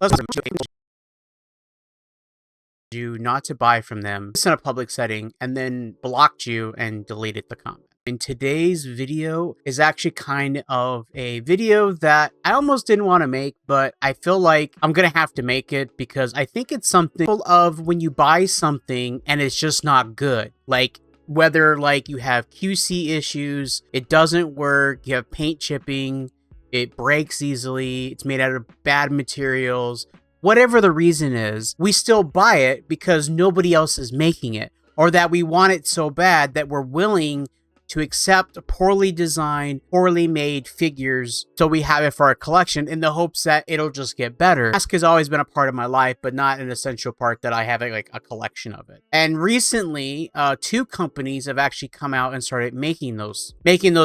let's you not to buy from them in a public setting and then blocked you and deleted the comment. In today's video is actually kind of a video that I almost didn't want to make, but I feel like I'm gonna have to make it because I think it's something of when you buy something and it's just not good. Like whether like you have QC issues, it doesn't work, you have paint chipping, it breaks easily, it's made out of bad materials. Whatever the reason is, we still buy it because nobody else is making it, or that we want it so bad that we're willing to accept poorly designed, poorly made figures so we have it for our collection in the hopes that it'll just get better. Mask has always been a part of my life, but not an essential part that I have like a collection of it. And recently, two companies have actually come out and started making those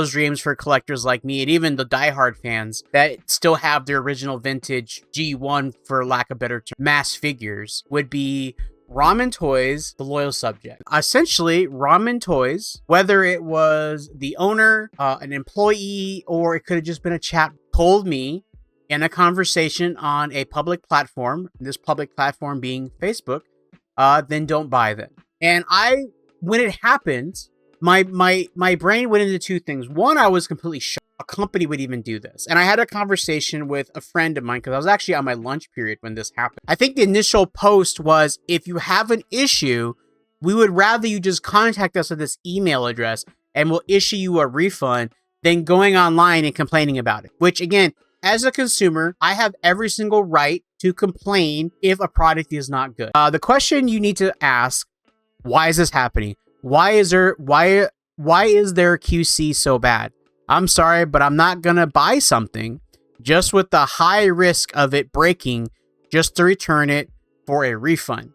dreams for collectors like me and even the diehard fans that still have their original vintage G1, for lack of a better term, mass figures, would be Ramen Toys, the loyal subject. Essentially, Ramen Toys, whether it was the owner, an employee, or it could have just been a chat, told me in a conversation on a public platform, this public platform being Facebook, then don't buy them. And when it happened, my brain went into two things. One, I was completely shocked a company would even do this. And I had a conversation with a friend of mine because I was actually on my lunch period when this happened. I think the initial post was, if you have an issue, we would rather you just contact us at this email address and we'll issue you a refund than going online and complaining about it. Which again, as a consumer, I have every single right to complain if a product is not good. The question you need to ask, why is this happening? Why is there QC so bad? I'm sorry, but I'm not going to buy something just with the high risk of it breaking just to return it for a refund.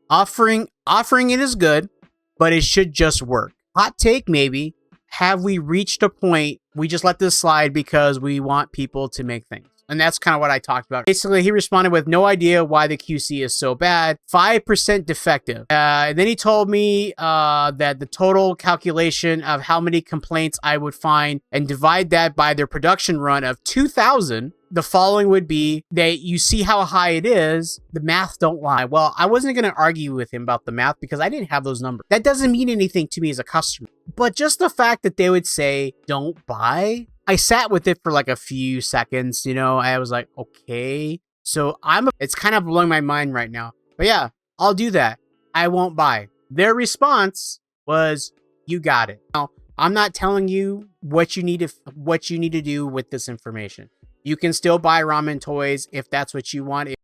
Offering it is good, but it should just work. Hot take maybe, have we reached a point we just let this slide because we want people to make things? And that's kind of what I talked about. Basically, he responded with no idea why the QC is so bad. 5% defective. And then he told me that the total calculation of how many complaints I would find and divide that by their production run of 2,000. The following would be that you see how high it is. The math don't lie. Well, I wasn't going to argue with him about the math because I didn't have those numbers. That doesn't mean anything to me as a customer. But just the fact that they would say, don't buy. I sat with it for like a few seconds, you know, I was like, okay. So it's kind of blowing my mind right now. But yeah, I'll do that. I won't buy. Their response was, you got it. Now, I'm not telling you what you need to do with this information. You can still buy Ramen Toys if that's what you want.